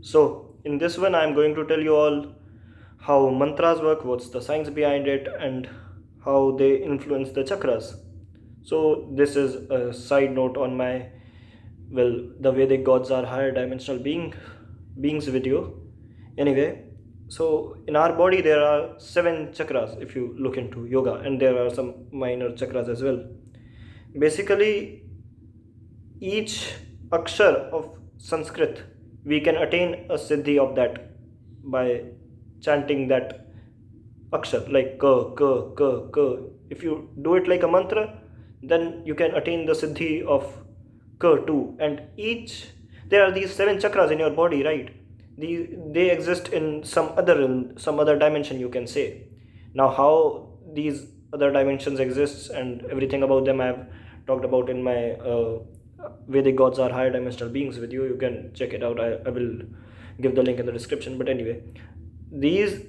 So, in this one, I'm going to tell you all how mantras work, what's the science behind it, and how they influence the chakras. So, this is a side note on my the Vedic gods are higher dimensional beings video. Anyway, so in our body there are seven chakras if you look into yoga, and there are some minor chakras as well. Basically, each akshar of Sanskrit, we can attain a siddhi of that by chanting that akshar like ka. If you do it like a mantra, then you can attain the siddhi of ka too. And each there are these seven chakras in your body, right? They exist in some other dimension, you can say. Now, how these other dimensions exists and everything about them I have talked about in my Vedic gods are higher dimensional beings video. You can check it out. I will give the link in the description. But anyway, these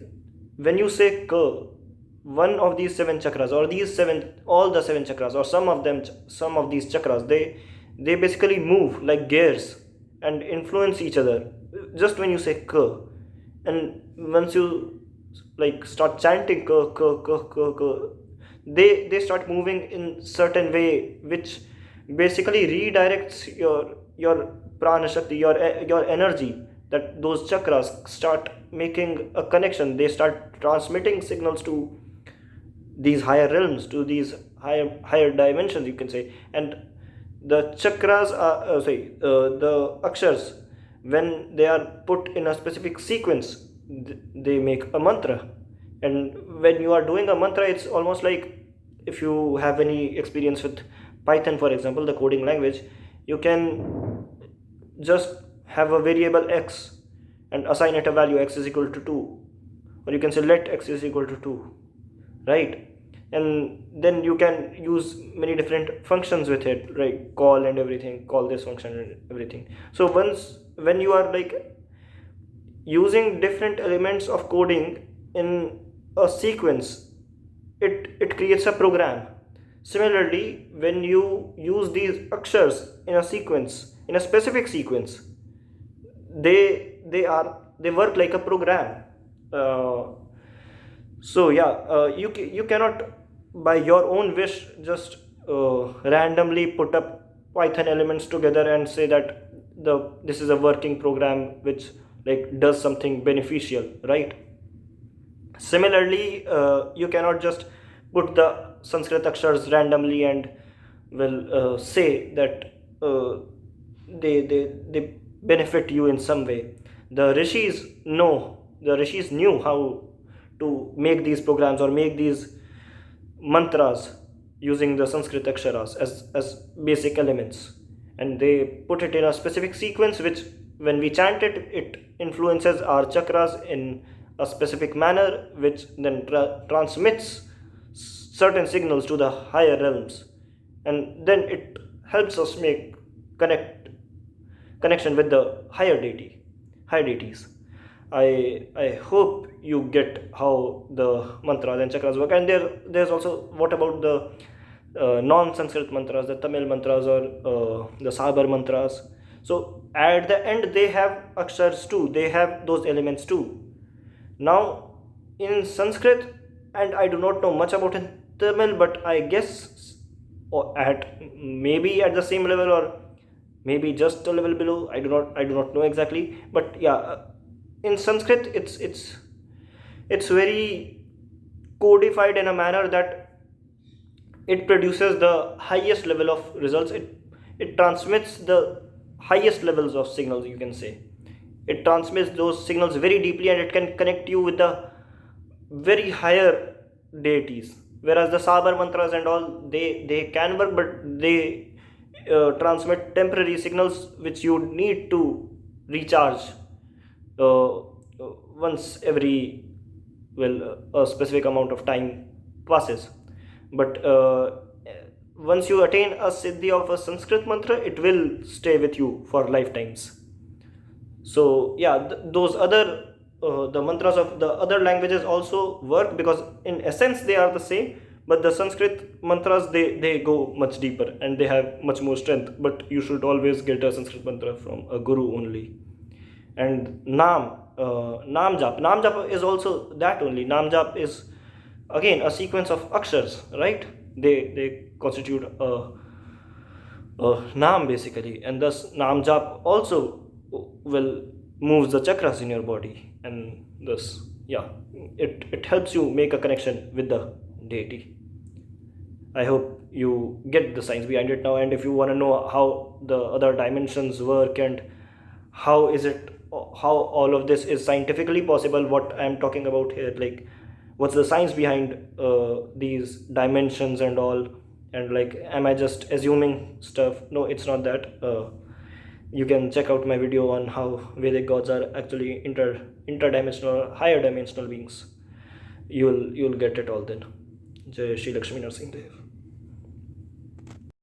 when you say ka, one of these seven chakras, or all the seven chakras, or some of these chakras, they basically move like gears and influence each other. Just when you say ka, and once you like start chanting ka, they start moving in certain way, which basically redirects your prana shakti, your energy, that those chakras start making a connection. They start transmitting signals to these higher realms, to these higher dimensions, you can say. And the chakras are the akshars, when they are put in a specific sequence, they make a mantra. And when you are doing a mantra, it's almost like, if you have any experience with Python, for example, the coding language, you can just have a variable x and assign it a value x is equal to 2, or you can say let x is equal to 2, right? And then you can use many different functions with it, right? Call and everything, call this function and everything. So when you are like using different elements of coding in a sequence, it creates a program. Similarly, when you use these akshars in a sequence, in a specific sequence, they work like a program. You cannot by your own wish just randomly put up Python elements together and say that this is a working program which like does something beneficial, right? Similarly, you cannot just put the Sanskrit akshars randomly and say that they benefit you in some way. The rishis knew how to make these programs or make these mantras using the Sanskrit aksharas as basic elements, and they put it in a specific sequence, which when we chant it influences our chakras in a specific manner, which then transmits certain signals to the higher realms, and then it helps us make connection with the higher deities. I hope you get how the mantras and chakras work. And there's also, what about the non-Sanskrit mantras, the Tamil mantras, or the Sabar mantras? So at the end they have akshars too. They have those elements too. Now in Sanskrit, and I do not know much about in Tamil, but I guess or at maybe at the same level, or maybe just a level below. I do not know exactly, but yeah, in Sanskrit it's very codified in a manner that it produces the highest level of results. It transmits the highest levels of signals, you can say. It transmits those signals very deeply, and it can connect you with the very higher deities. Whereas the Sabar mantras and all, they can work, but they transmit temporary signals which you need to recharge uh, once every a specific amount of time passes. But once you attain a siddhi of a Sanskrit mantra, it will stay with you for lifetimes. So yeah, those other the mantras of the other languages also work, because in essence they are the same, but the Sanskrit mantras, they go much deeper and they have much more strength. But you should always get a Sanskrit mantra from a guru only. And Naam Jap. Naam Jap is also that only. Naam Jap is again a sequence of akshars, right? They constitute a Naam basically, and thus Naam Jap also will moves the chakras in your body, and thus yeah, it helps you make a connection with the deity. I hope you get the science behind it now. And if you want to know how the other dimensions work and how is it, how all of this is scientifically possible, what I'm talking about here, like what's the science behind these dimensions and all, and like, am I just assuming stuff? No, it's not that. You can check out my video on how Vedic gods are actually interdimensional, higher dimensional beings. You'll get it all then. Jai Shri Lakshmi Narsingh Dev.